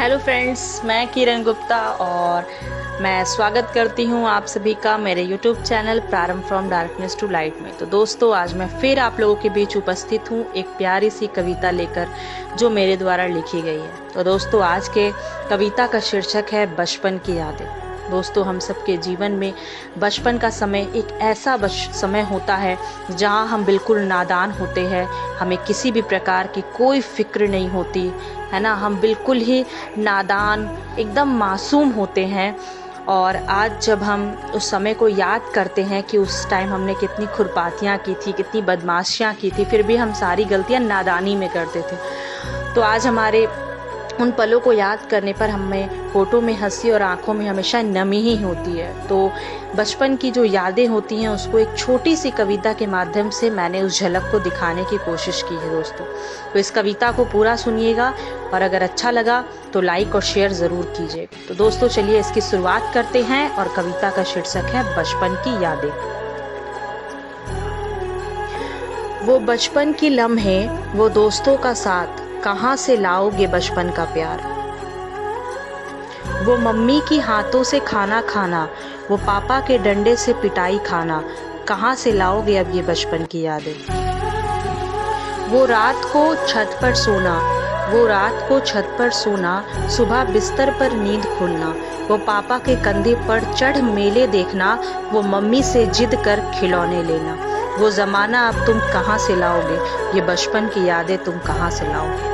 Hello friends, मैं किरण गुप्ता और मैं स्वागत करती हूँ आप सभी का मेरे यूट्यूब चैनल प्रारंभ फ्रॉम डार्कनेस टू लाइट में। तो दोस्तों, आज मैं फिर आप लोगों के बीच उपस्थित हूँ एक प्यारी सी कविता लेकर जो मेरे द्वारा लिखी गई है। तो दोस्तों, आज के कविता का शीर्षक है बचपन की यादें। दोस्तों, हम सबके जीवन में बचपन का समय एक ऐसा समय होता है जहाँ हम बिल्कुल नादान होते हैं। हमें किसी भी प्रकार की कोई फिक्र नहीं होती है ना। हम बिल्कुल ही नादान, एकदम मासूम होते हैं। और आज जब हम उस समय को याद करते हैं कि उस टाइम हमने कितनी खुरपातियाँ की थी, कितनी बदमाशियाँ की थी, फिर भी हम सारी गलतियाँ नादानी में करते थे। तो आज हमारे उन पलों को याद करने पर हमें होठों में हंसी और आंखों में हमेशा नमी ही होती है। तो बचपन की जो यादें होती हैं उसको एक छोटी सी कविता के माध्यम से मैंने उस झलक को दिखाने की कोशिश की है दोस्तों। तो इस कविता को पूरा सुनिएगा और अगर अच्छा लगा तो लाइक और शेयर ज़रूर कीजिएगा। तो दोस्तों, चलिए इसकी शुरुआत करते हैं और कविता का शीर्षक है बचपन की यादें। वो बचपन की लम्हे, वो दोस्तों का साथ, कहाँ से लाओगे बचपन का प्यार। वो मम्मी की हाथों से खाना खाना, वो पापा के डंडे से पिटाई खाना, कहाँ से लाओगे अब ये बचपन की यादें। वो रात को छत पर सोना, वो रात को छत पर सोना, सुबह बिस्तर पर नींद खुलना, वो पापा के कंधे पर चढ़ मेले देखना, वो मम्मी से जिद कर खिलौने लेना। वो ज़माना अब तुम कहाँ से लाओगे, ये बचपन की यादें तुम कहाँ से लाओगे।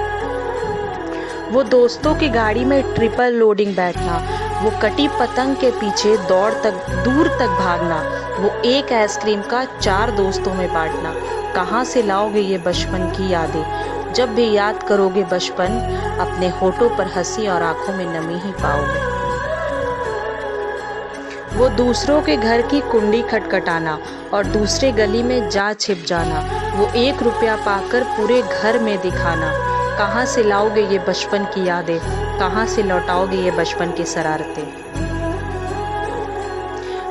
वो दोस्तों की गाड़ी में ट्रिपल लोडिंग बैठना, वो कटी पतंग के पीछे दूर तक भागना, वो एक आइसक्रीम का 4 दोस्तों में बांटना, कहाँ से लाओगे ये बचपन की यादें। जब भी याद करोगे बचपन, अपने होठों पर हंसी और आंखों में नमी ही पाओगे। वो दूसरों के घर की कुंडी खटखटाना और दूसरे गली में जा छिप जाना, वो 1 रुपया पाकर पूरे घर में दिखाना, कहाँ से लाओगे ये बचपन की यादें, कहाँ से लौटाओगे ये बचपन की शरारतें।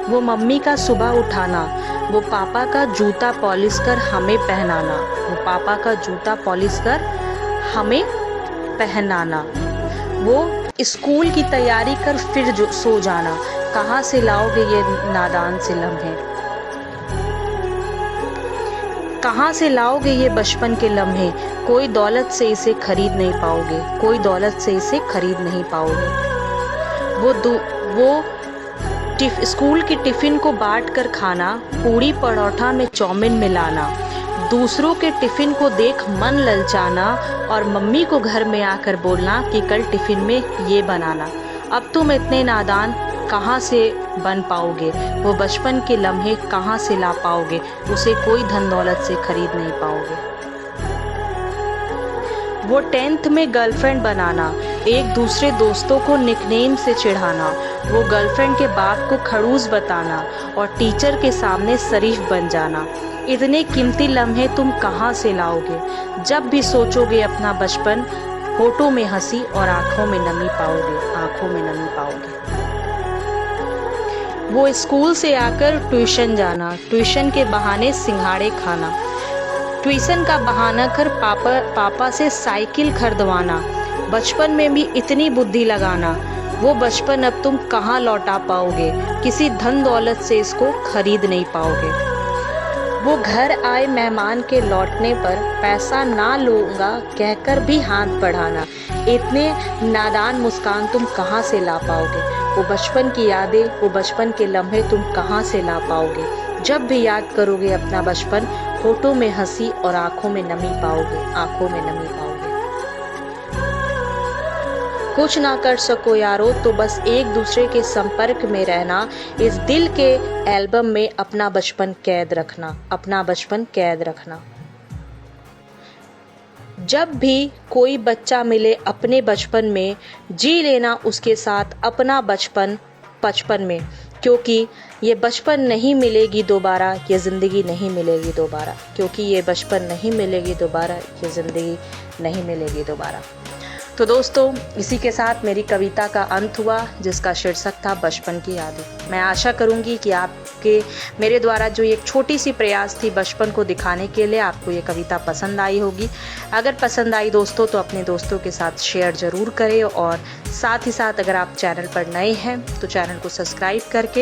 वो मम्मी का सुबह उठाना, वो पापा का जूता पॉलिश कर हमें पहनाना, वो पापा का जूता पॉलिश कर हमें पहनाना, वो स्कूल की तैयारी कर फिर सो जाना, कहाँ से लाओगे ये नादान से लम्हे। कहाँ से लाओगे ये बचपन के लम्हे, कोई दौलत से इसे खरीद नहीं पाओगे, कोई दौलत से इसे खरीद नहीं पाओगे। वो स्कूल की टिफ़िन को बांट कर खाना, पूड़ी परोठा में चाउमीन मिलाना, दूसरों के टिफ़िन को देख मन ललचाना और मम्मी को घर में आकर बोलना कि कल टिफ़िन में ये बनाना। अब तुम इतने नादान कहाँ से बन पाओगे, वो बचपन के लम्हे कहाँ से ला पाओगे, उसे कोई धन दौलत से खरीद नहीं पाओगे। वो 10th में गर्लफ्रेंड बनाना, एक दूसरे दोस्तों को निकनेम से चिढ़ाना, वो गर्लफ्रेंड के बाप को खड़ूस बताना और टीचर के सामने शरीफ बन जाना। इतने कीमती लम्हे तुम कहाँ से लाओगे। जब भी सोचोगे अपना बचपन, होठों में हंसी और आंखों में नमी पाओगे, आंखों में नमी पाओगे। वो स्कूल से आकर ट्यूशन जाना, ट्यूशन के बहाने सिंघाड़े खाना, ट्यूशन का बहाना कर पापा से साइकिल खरीदवाना, बचपन में भी इतनी बुद्धि लगाना, वो बचपन अब तुम कहाँ लौटा पाओगे, किसी धन दौलत से इसको खरीद नहीं पाओगे। वो घर आए मेहमान के लौटने पर पैसा ना लूँगा कहकर भी हाथ बढ़ाना, इतने नादान मुस्कान तुम कहाँ से ला पाओगे। वो बचपन की यादें, वो बचपन के लम्हे तुम कहाँ से ला पाओगे। जब भी याद करोगे अपना बचपन, होठों में हंसी और आंखों में नमी पाओगे, आंखों में नमी पाओगे। कुछ ना कर सको यारो तो बस एक दूसरे के संपर्क में रहना, इस दिल के एल्बम में अपना बचपन कैद रखना, अपना बचपन कैद रखना। जब भी कोई बच्चा मिले अपने बचपन में, जी लेना उसके साथ अपना बचपन में, क्योंकि ये बचपन नहीं मिलेगी दोबारा, ये ज़िंदगी नहीं मिलेगी दोबारा, क्योंकि ये बचपन नहीं मिलेगी दोबारा, ये ज़िंदगी नहीं मिलेगी दोबारा। तो दोस्तों, इसी के साथ मेरी कविता का अंत हुआ, जिसका शीर्षक था बचपन की यादें। मैं आशा करूंगी कि आपके मेरे द्वारा जो एक छोटी सी प्रयास थी बचपन को दिखाने के लिए, आपको ये कविता पसंद आई होगी। अगर पसंद आई दोस्तों तो अपने दोस्तों के साथ शेयर ज़रूर करें, और साथ ही साथ अगर आप चैनल पर नए हैं तो चैनल को सब्सक्राइब करके